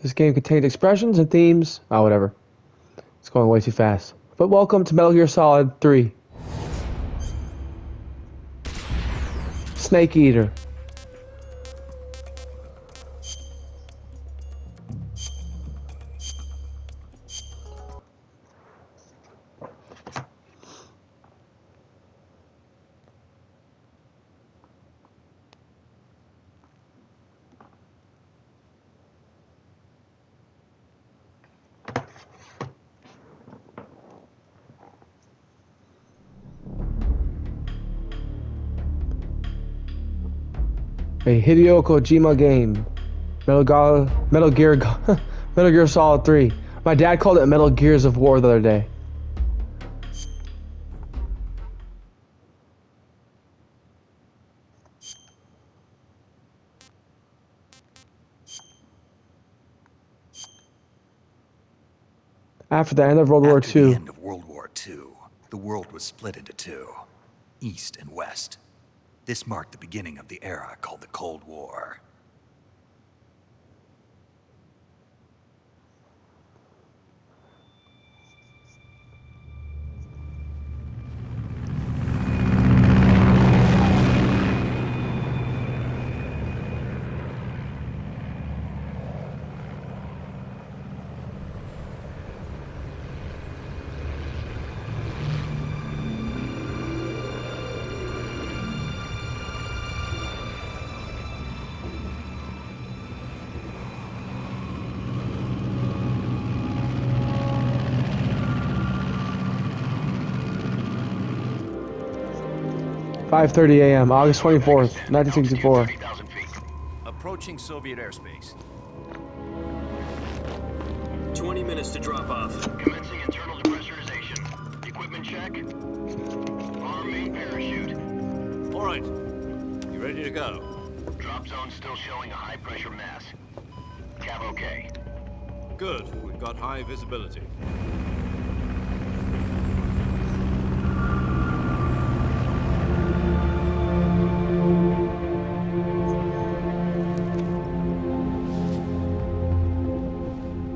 This game contains expressions and themes. Oh, whatever. It's going way too fast. But welcome to Metal Gear Solid 3. Snake Eater. A Hideo Kojima game. Metal Gear Metal Gear Solid 3. My dad called it Metal Gears of War the other day. After the end of World War After the II. end of World War II, the world was split into two, East and West. This marked the beginning of the era called the Cold War. .30 a.m. August 24th, 1964. Approaching Soviet airspace. 20 minutes to drop off. Commencing internal depressurization. Equipment check. Arm main parachute. All right. You ready to go? Drop zone still showing a high pressure mass. Cav okay. Good. We've got high visibility.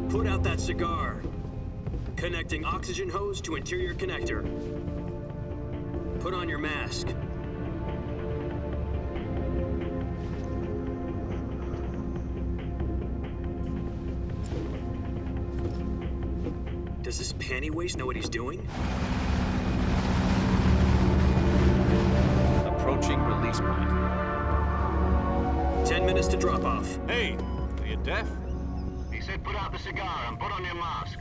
Put out that cigar. Connecting oxygen hose to interior connector. Put on your mask. Does this panty waste know what he's doing? Approaching release point. 10 minutes to drop off. Hey, are you deaf? He said put out the cigar and put on your mask.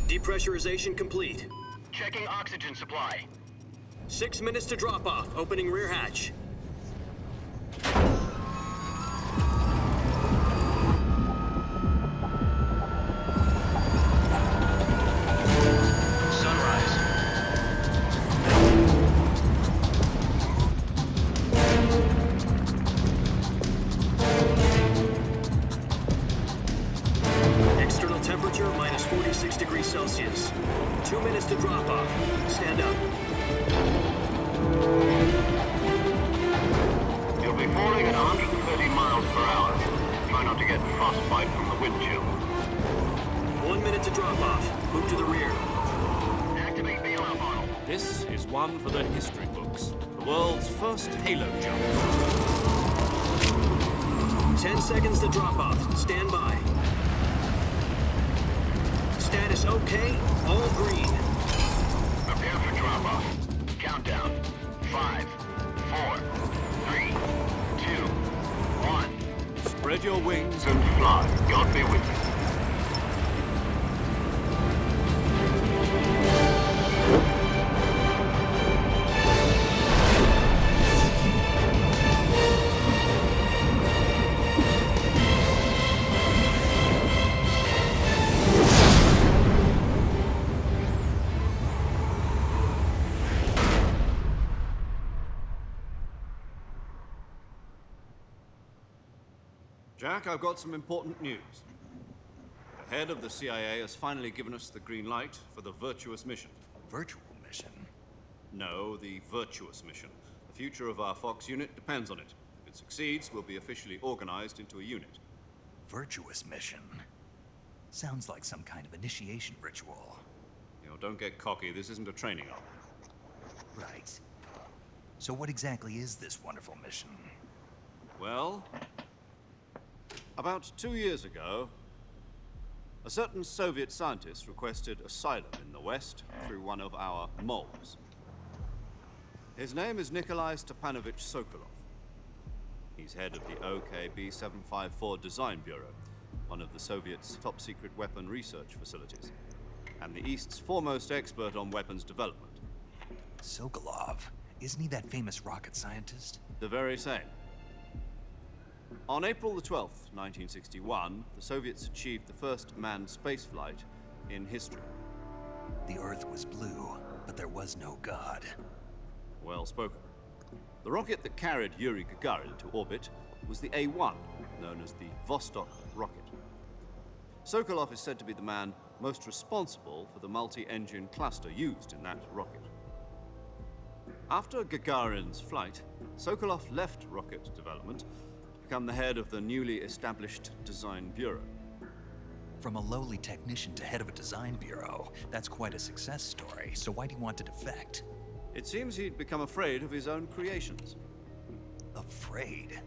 Depressurization complete. Checking oxygen supply. 6 minutes to drop off. Opening rear hatch. Sunrise. External temperature minus 46 degrees Celsius. 2 minutes to drop off. Stand up. You'll be falling at 130 miles per hour. Try not to get frostbite from the wind chill. 1 minute to drop off. Move to the rear. Activate bailout model. This is one for the history books. The world's first Halo jump. 10 seconds to drop off. Stand by. Status okay. All green. Prepare for drop-off. Countdown. 5, 4, 3, 2, 1. Spread your wings. And fly. God be with you. Jack, I've got some important news. The head of the CIA has finally given us the green light for the Virtuous mission. Virtual mission? No, the Virtuous mission. The future of our Fox unit depends on it. If it succeeds, we'll be officially organized into a unit. Virtuous mission? Sounds like some kind of initiation ritual. You know, don't get cocky. This isn't a training op. Right. So what exactly is this wonderful mission? Well, about 2 years ago, a certain Soviet scientist requested asylum in the West through one of our moles. His name is Nikolai Stepanovich Sokolov. He's head of the OKB-754 Design Bureau, one of the Soviets' top-secret weapon research facilities, and the East's foremost expert on weapons development. Sokolov? Isn't he that famous rocket scientist? The very same. On April the 12th, 1961, the Soviets achieved the first manned spaceflight in history. The Earth was blue, but there was no God. Well spoken. The rocket that carried Yuri Gagarin to orbit was the A-1, known as the Vostok rocket. Sokolov is said to be the man most responsible for the multi-engine cluster used in that rocket. After Gagarin's flight, Sokolov left rocket development to become the head of the newly established Design Bureau. From a lowly technician to head of a design bureau, that's quite a success story. So why do you want to defect? It seems he'd become afraid of his own creations. Afraid?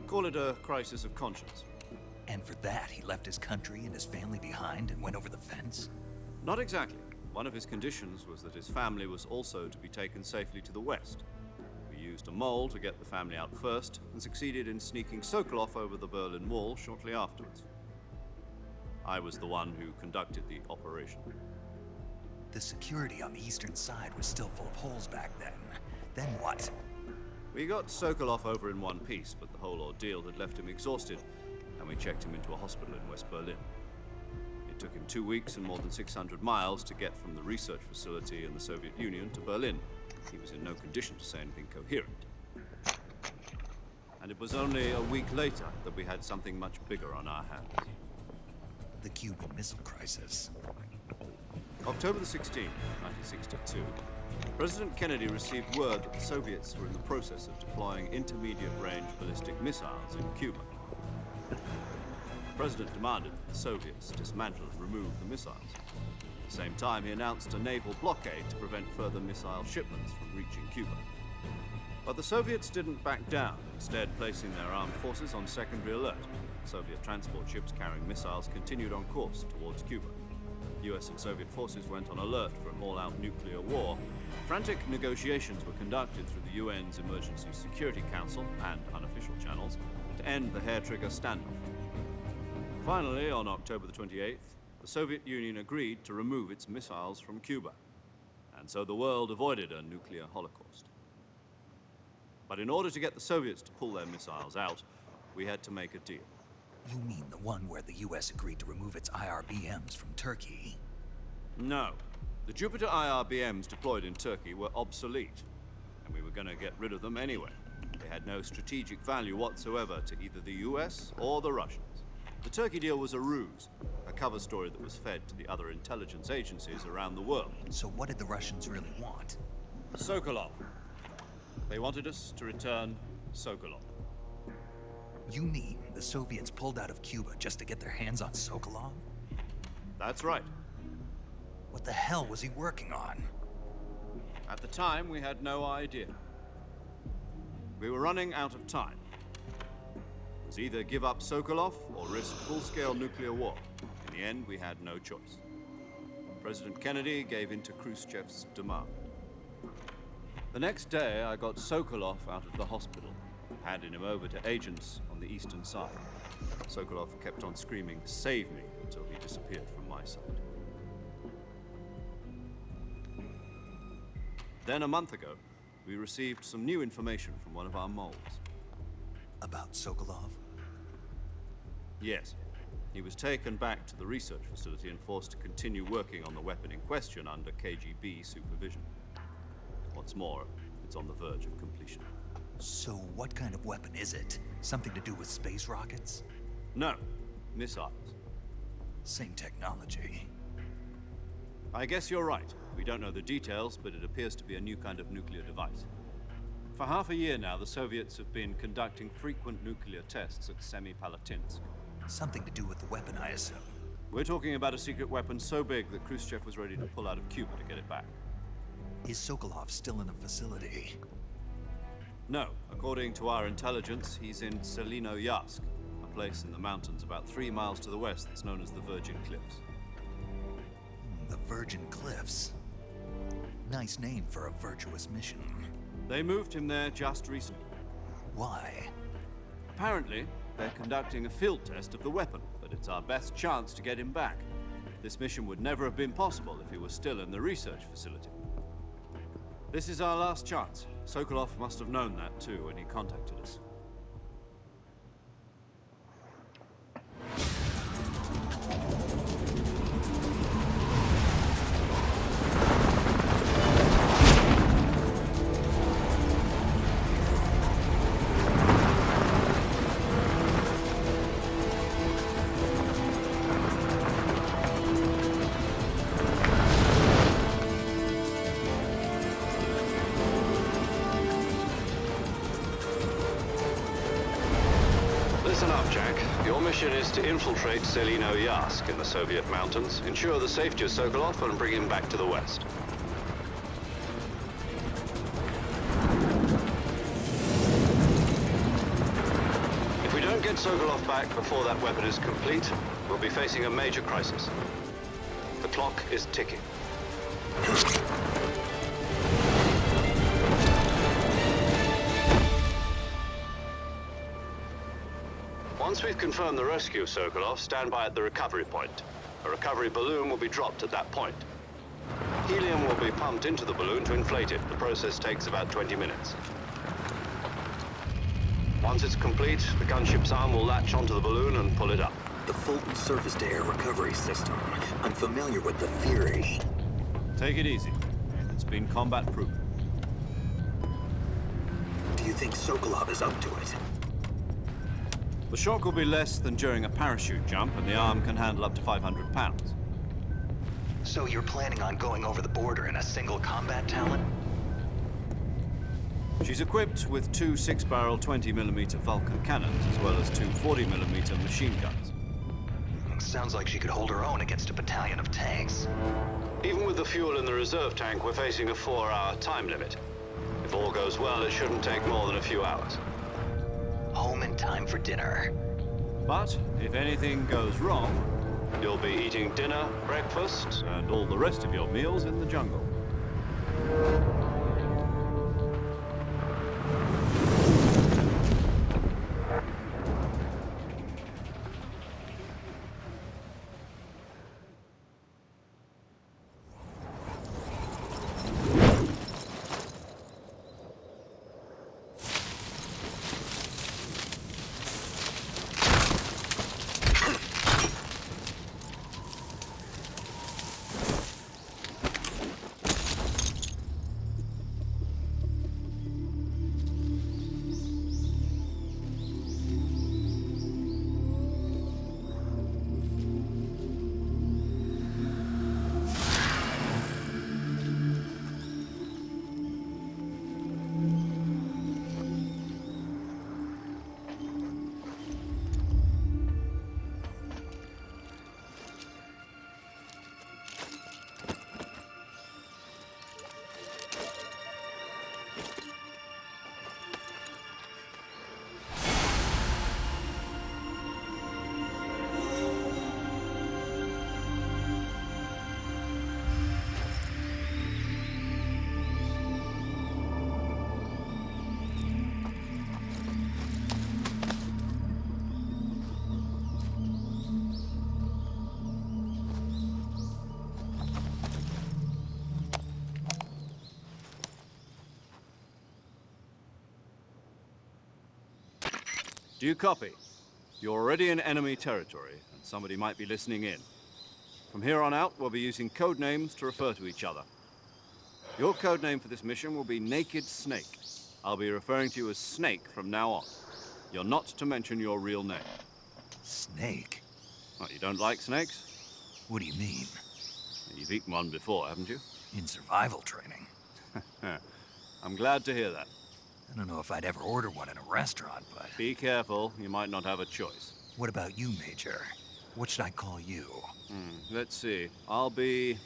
Call it a crisis of conscience. And for that, he left his country and his family behind and went over the fence? Not exactly. One of his conditions was that his family was also to be taken safely to the West. We used a mole to get the family out first and succeeded in sneaking Sokolov over the Berlin Wall shortly afterwards. I was the one who conducted the operation. The security on the eastern side was still full of holes back then. Then what? We got Sokolov over in one piece, but the whole ordeal had left him exhausted, and we checked him into a hospital in West Berlin. It took him 2 weeks and more than 600 miles to get from the research facility in the Soviet Union to Berlin. He was in no condition to say anything coherent. And it was only a week later that we had something much bigger on our hands. The Cuban Missile Crisis. October the 16th, 1962, President Kennedy received word that the Soviets were in the process of deploying intermediate-range ballistic missiles in Cuba. The President demanded that the Soviets dismantle and remove the missiles. At the same time, he announced a naval blockade to prevent further missile shipments from reaching Cuba. But the Soviets didn't back down, instead placing their armed forces on secondary alert. Soviet transport ships carrying missiles continued on course towards Cuba. US and Soviet forces went on alert for an all-out nuclear war. Frantic negotiations were conducted through the UN's Emergency Security Council and unofficial channels to end the hair-trigger standoff. Finally, on October the 28th, the Soviet Union agreed to remove its missiles from Cuba. And so the world avoided a nuclear holocaust. But in order to get the Soviets to pull their missiles out, we had to make a deal. You mean the one where the US agreed to remove its IRBMs from Turkey? No. The Jupiter IRBMs deployed in Turkey were obsolete, and we were going to get rid of them anyway. They had no strategic value whatsoever to either the US or the Russians. The Turkey deal was a ruse, a cover story that was fed to the other intelligence agencies around the world. So what did the Russians really want? Sokolov. They wanted us to return Sokolov. You mean the Soviets pulled out of Cuba just to get their hands on Sokolov? That's right. What the hell was he working on? At the time, we had no idea. We were running out of time. It was either give up Sokolov or risk full-scale nuclear war. In the end, we had no choice. President Kennedy gave in to Khrushchev's demand. The next day, I got Sokolov out of the hospital, handing him over to agents on the eastern side. Sokolov kept on screaming, "Save me," until he disappeared from my side. Then a month ago, we received some new information from one of our moles. About Sokolov? Yes. He was taken back to the research facility and forced to continue working on the weapon in question under KGB supervision. What's more, it's on the verge of completion. So what kind of weapon is it? Something to do with space rockets? No, missiles. Same technology. I guess you're right. We don't know the details, but it appears to be a new kind of nuclear device. For half a year now, the Soviets have been conducting frequent nuclear tests at Semipalatinsk. Something to do with the weapon, I assume. We're talking about a secret weapon so big that Khrushchev was ready to pull out of Cuba to get it back. Is Sokolov still in the facility? No, according to our intelligence, he's in Selino-Yarsk, a place in the mountains about 3 miles to the west that's known as the Virgin Cliffs. The Virgin Cliffs. Nice name for a virtuous mission. They moved him there just recently. Why? Apparently, they're conducting a field test of the weapon, but it's our best chance to get him back. This mission would never have been possible if he was still in the research facility. This is our last chance. Sokolov must have known that too when he contacted us. Listen up, Jack. Your mission is to infiltrate Selino-Yarsk in the Soviet mountains, ensure the safety of Sokolov, and bring him back to the West. If we don't get Sokolov back before that weapon is complete, we'll be facing a major crisis. The clock is ticking. Once we've confirmed the rescue of Sokolov, stand by at the recovery point. A recovery balloon will be dropped at that point. Helium will be pumped into the balloon to inflate it. The process takes about 20 minutes. Once it's complete, the gunship's arm will latch onto the balloon and pull it up. The Fulton surface-to-air recovery system. I'm familiar with the theory. Take it easy. It's been combat-proven. Do you think Sokolov is up to it? The shock will be less than during a parachute jump, and the arm can handle up to 500 pounds. So you're planning on going over the border in a single combat Talon? She's equipped with 2 6-barrel 20mm Vulcan cannons, as well as 2 40mm machine guns. Sounds like she could hold her own against a battalion of tanks. Even with the fuel in the reserve tank, we're facing a 4-hour time limit. If all goes well, it shouldn't take more than a few hours. Home in time for dinner. But if anything goes wrong, You'll be eating dinner, breakfast, and all the rest of your meals in the jungle. Do you copy? You're already in enemy territory, and somebody might be listening in. From here on out, we'll be using code names to refer to each other. Your code name for this mission will be Naked Snake. I'll be referring to you as Snake from now on. You're not to mention your real name. Snake? What, you don't like snakes? What do you mean? You've eaten one before, haven't you? In survival training? I'm glad to hear that. I don't know if I'd ever order one in a restaurant, but... Be careful, you might not have a choice. What about you, Major? What should I call you? Let's see. I'll be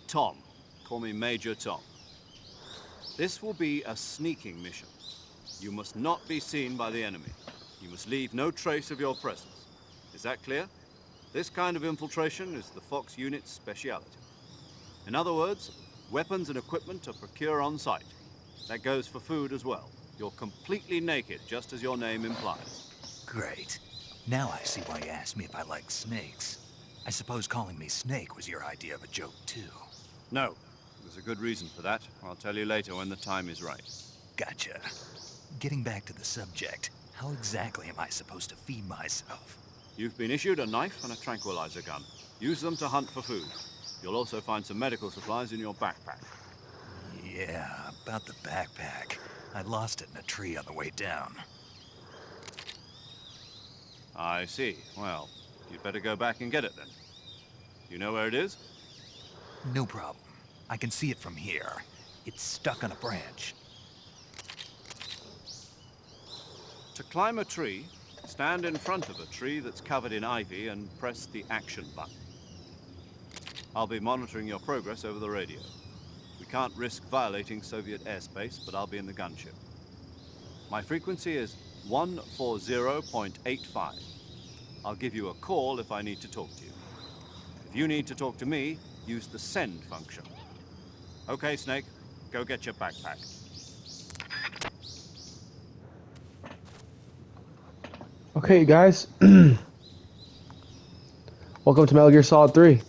Tom. Call me Major Tom. This will be a sneaking mission. You must not be seen by the enemy. You must leave no trace of your presence. Is that clear? This kind of infiltration is the Fox unit's speciality. In other words, weapons and equipment are procured on site. That goes for food as well. You're completely naked, just as your name implies. Great. Now I see why you asked me if I like snakes. I suppose calling me Snake was your idea of a joke, too. No, there's a good reason for that. I'll tell you later when the time is right. Gotcha. Getting back to the subject, how exactly am I supposed to feed myself? You've been issued a knife and a tranquilizer gun. Use them to hunt for food. You'll also find some medical supplies in your backpack. Yeah, about the backpack. I lost it in a tree on the way down. I see. Well, you'd better go back and get it then. You know where it is? No problem. I can see it from here. It's stuck on a branch. To climb a tree, stand in front of a tree that's covered in ivy and press the action button. I'll be monitoring your progress over the radio. We can't risk violating Soviet airspace, but I'll be in the gunship. My frequency is 140.85. I'll give you a call if I need to talk to you. If you need to talk to me, use the send function. Okay, Snake, go get your backpack. Okay, guys. Welcome to Metal Gear Solid 3.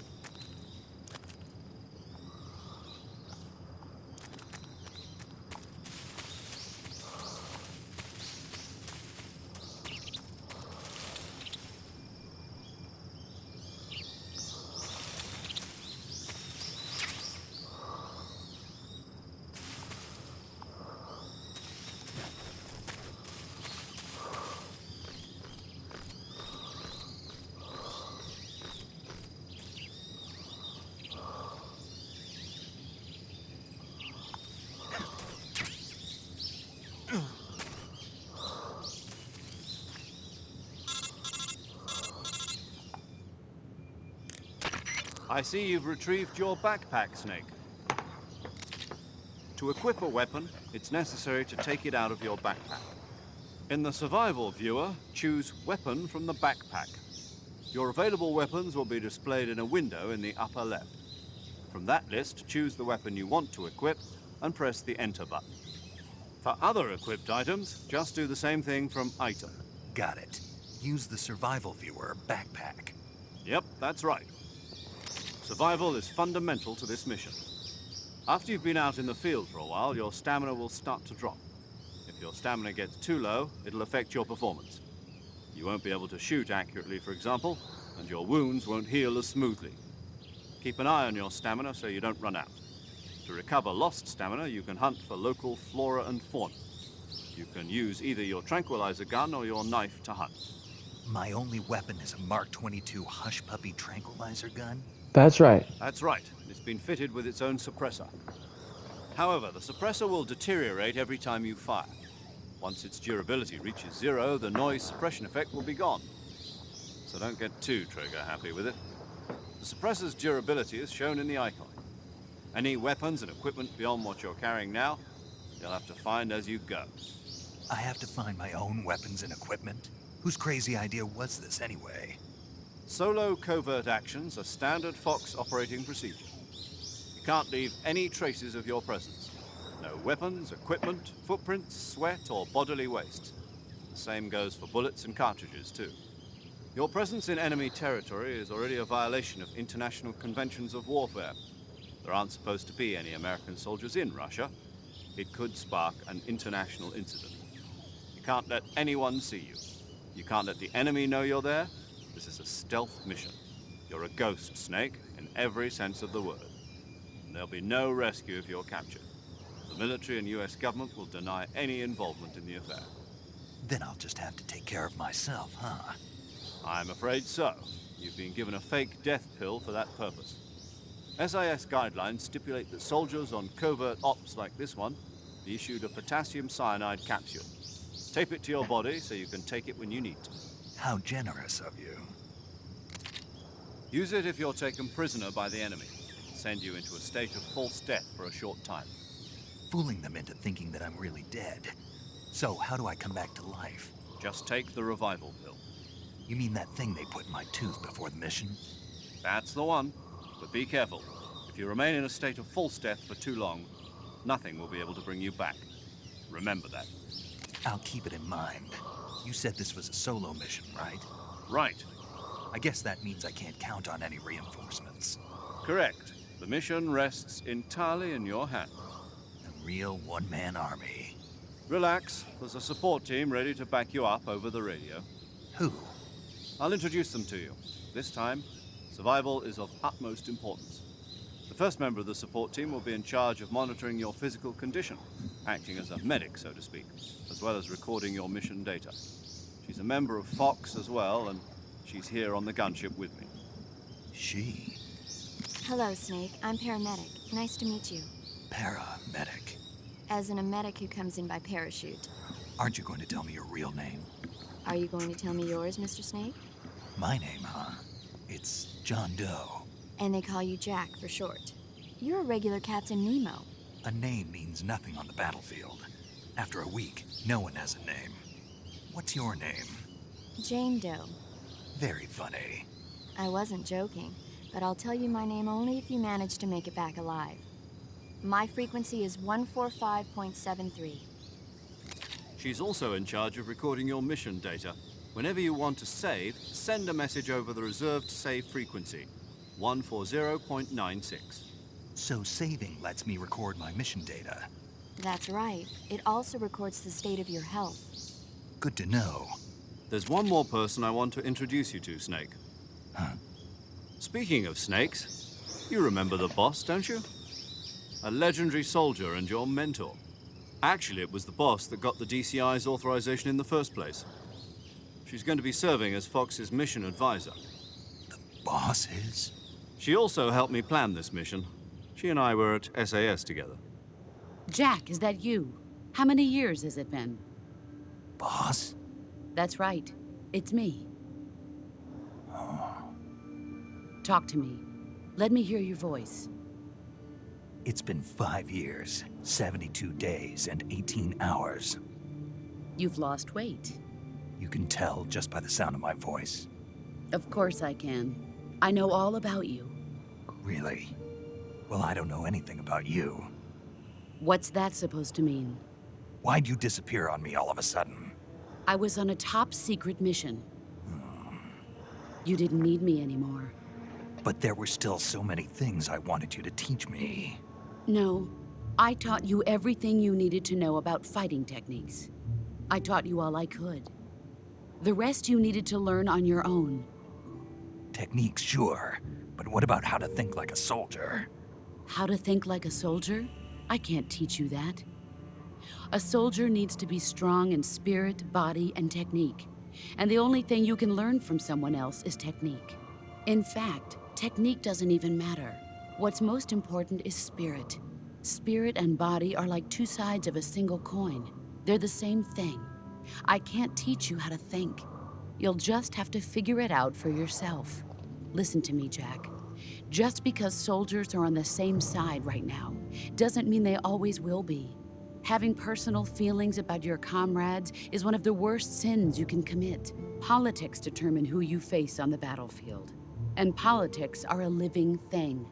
I see you've retrieved your backpack, Snake. To equip a weapon, it's necessary to take it out of your backpack. In the survival viewer, choose Weapon from the backpack. Your available weapons will be displayed in a window in the upper left. From that list, choose the weapon you want to equip and press the Enter button. For other equipped items, just do the same thing from Item. Got it. Use the survival viewer backpack. Yep, that's right. Survival is fundamental to this mission. After you've been out in the field for a while, your stamina will start to drop. If your stamina gets too low, it'll affect your performance. You won't be able to shoot accurately, for example, and your wounds won't heal as smoothly. Keep an eye on your stamina so you don't run out. To recover lost stamina, you can hunt for local flora and fauna. You can use either your tranquilizer gun or your knife to hunt. My only weapon is a Mark 22 Hush Puppy tranquilizer gun? That's right. That's right. It's been fitted with its own suppressor. However, the suppressor will deteriorate every time you fire. Once its durability reaches 0, the noise suppression effect will be gone. So don't get too trigger happy with it. The suppressor's durability is shown in the icon. Any weapons and equipment beyond what you're carrying now, you'll have to find as you go. I have to find my own weapons and equipment? Whose crazy idea was this anyway? Solo covert actions are standard Fox operating procedure. You can't leave any traces of your presence. No weapons, equipment, footprints, sweat, or bodily waste. The same goes for bullets and cartridges, too. Your presence in enemy territory is already a violation of international conventions of warfare. There aren't supposed to be any American soldiers in Russia. It could spark an international incident. You can't let anyone see you. You can't let the enemy know you're there. This is a stealth mission. You're a ghost, Snake, in every sense of the word. And there'll be no rescue if you're captured. The military and US government will deny any involvement in the affair. Then I'll just have to take care of myself, huh? I'm afraid so. You've been given a fake death pill for that purpose. SIS guidelines stipulate that soldiers on covert ops like this one be issued a potassium cyanide capsule. Tape it to your body so you can take it when you need to. How generous of you. Use it if you're taken prisoner by the enemy. Send you into a state of false death for a short time. Fooling them into thinking that I'm really dead. So, how do I come back to life? Just take the revival pill. You mean that thing they put in my tooth before the mission? That's the one. But be careful. If you remain in a state of false death for too long, nothing will be able to bring you back. Remember that. I'll keep it in mind. You said this was a solo mission, right? Right. I guess that means I can't count on any reinforcements. Correct. The mission rests entirely in your hands. A real one-man army. Relax. There's a support team ready to back you up over the radio. Who? I'll introduce them to you. This time, survival is of utmost importance. The first member of the support team will be in charge of monitoring your physical condition, acting as a medic, so to speak, as well as recording your mission data. She's a member of Fox as well, and she's here on the gunship with me. She? Hello, Snake. I'm paramedic. Nice to meet you. Paramedic. As in a medic who comes in by parachute. Aren't you going to tell me your real name? Are you going to tell me yours, Mr. Snake? My name, huh? It's John Doe. And they call you Jack for short. You're a regular Captain Nemo. A name means nothing on the battlefield. After a week, no one has a name. What's your name? Jane Doe. Very funny. I wasn't joking, but I'll tell you my name only if you manage to make it back alive. My frequency is 145.73. She's also in charge of recording your mission data. Whenever you want to save, send a message over the reserved save frequency, 140.96. So saving lets me record my mission data. That's right. It also records the state of your health. Good to know. There's one more person I want to introduce you to, Snake. Huh? Speaking of snakes, you remember the boss, don't you? A legendary soldier and your mentor. Actually, it was the boss that got the DCI's authorization in the first place. She's going to be serving as Fox's mission advisor. The boss is? She also helped me plan this mission. She and I were at SAS together. Jack, is that you? How many years has it been? Boss? That's right. It's me. Talk to me. Let me hear your voice. It's been 5 years, 72 days, and 18 hours. You've lost weight. You can tell just by the sound of my voice. Of course I can. I know all about you. Really? Well, I don't know anything about you. What's that supposed to mean? Why'd you disappear on me all of a sudden? I was on a top-secret mission. You didn't need me anymore. But there were still so many things I wanted you to teach me. No, I taught you everything you needed to know about fighting techniques. I taught you all I could. The rest you needed to learn on your own. Techniques, sure. But what about how to think like a soldier? How to think like a soldier? I can't teach you that. A soldier needs to be strong in spirit, body, and technique. And the only thing you can learn from someone else is technique. In fact, technique doesn't even matter. What's most important is spirit. Spirit and body are like two sides of a single coin. They're the same thing. I can't teach you how to think. You'll just have to figure it out for yourself. Listen to me, Jack. Just because soldiers are on the same side right now doesn't mean they always will be. Having personal feelings about your comrades is one of the worst sins you can commit. Politics determine who you face on the battlefield. And politics are a living thing.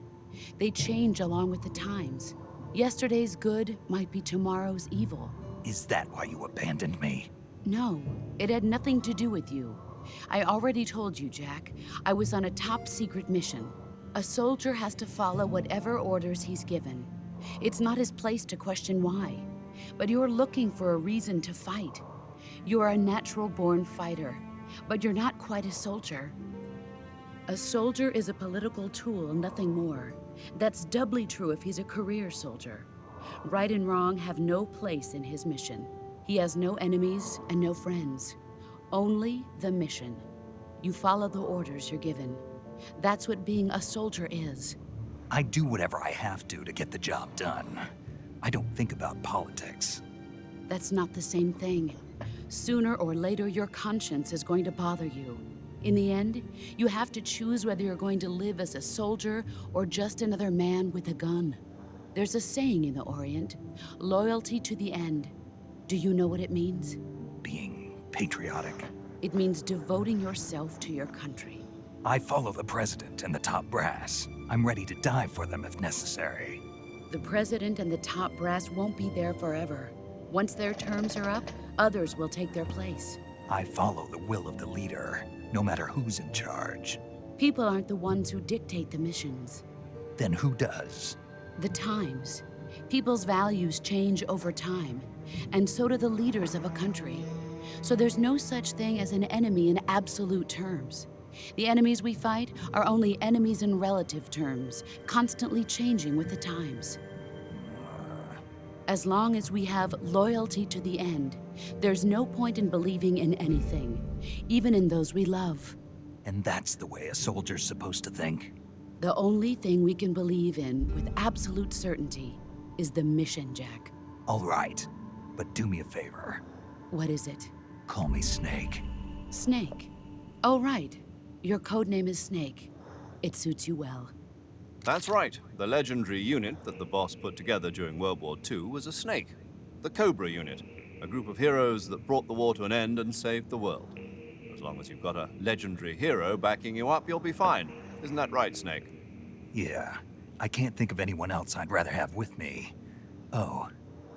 They change along with the times. Yesterday's good might be tomorrow's evil. Is that why you abandoned me? No, it had nothing to do with you. I already told you, Jack. I was on a top-secret mission. A soldier has to follow whatever orders he's given. It's not his place to question why. But you're looking for a reason to fight. You're a natural-born fighter, but you're not quite a soldier. A soldier is a political tool, nothing more. That's doubly true if he's a career soldier. Right and wrong have no place in his mission. He has no enemies and no friends. Only the mission. You follow the orders you're given. That's what being a soldier is. I do whatever I have to get the job done. I don't think about politics. That's not the same thing. Sooner or later, your conscience is going to bother you. In the end, you have to choose whether you're going to live as a soldier or just another man with a gun. There's a saying in the Orient, loyalty to the end. Do you know what it means? Being patriotic. It means devoting yourself to your country. I follow the president and the top brass. I'm ready to die for them if necessary. The president and the top brass won't be there forever. Once their terms are up, others will take their place. I follow the will of the leader, no matter who's in charge. People aren't the ones who dictate the missions. Then who does? The times. People's values change over time, and so do the leaders of a country. So there's no such thing as an enemy in absolute terms. The enemies we fight are only enemies in relative terms, constantly changing with the times. As long as we have loyalty to the end, there's no point in believing in anything, even in those we love. And that's the way a soldier's supposed to think? The only thing we can believe in with absolute certainty is the mission, Jack. All right, but do me a favor. What is it? Call me Snake. Snake. Oh, right. Your codename is Snake. It suits you well. That's right. The legendary unit that the boss put together during World War II was a snake. The Cobra unit, a group of heroes that brought the war to an end and saved the world. As long as you've got a legendary hero backing you up, you'll be fine. Isn't that right, Snake? Yeah, I can't think of anyone else I'd rather have with me. Oh,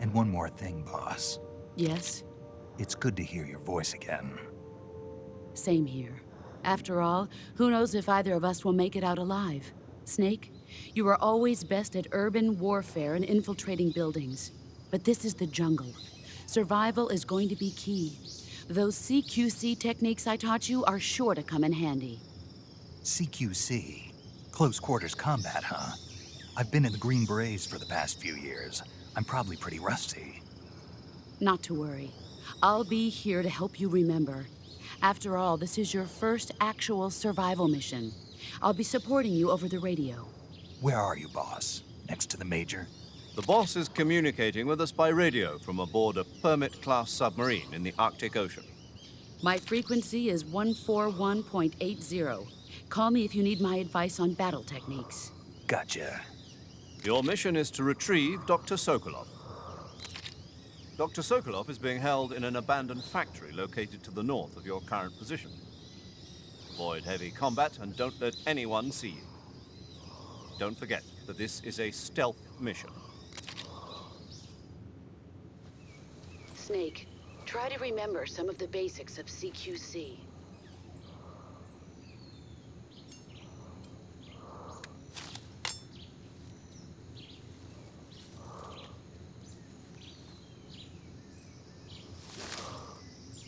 and one more thing, boss. Yes? It's good to hear your voice again. Same here. After all, who knows if either of us will make it out alive? Snake, you are always best at urban warfare and infiltrating buildings. But this is the jungle. Survival is going to be key. Those CQC techniques I taught you are sure to come in handy. CQC? Close quarters combat, huh? I've been in the Green Berets for the past few years. I'm probably pretty rusty. Not to worry. I'll be here to help you remember. After all, this is your first actual survival mission. I'll be supporting you over the radio. Where are you, boss? Next to the Major? The boss is communicating with us by radio from aboard a Permit-class submarine in the Arctic Ocean. My frequency is 141.80. Call me if you need my advice on battle techniques. Gotcha. Your mission is to retrieve Dr. Sokolov. Dr. Sokolov is being held in an abandoned factory located to the north of your current position. Avoid heavy combat and don't let anyone see you. Don't forget that this is a stealth mission. Snake, try to remember some of the basics of CQC.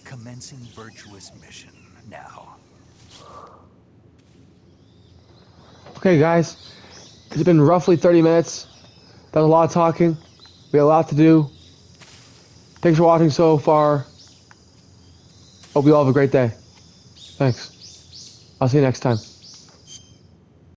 Commencing virtuous mission now. Okay, guys. It's been roughly 30 minutes. That was a lot of talking. We had a lot to do. Thanks for watching so far. Hope you all have a great day. Thanks. I'll see you next time.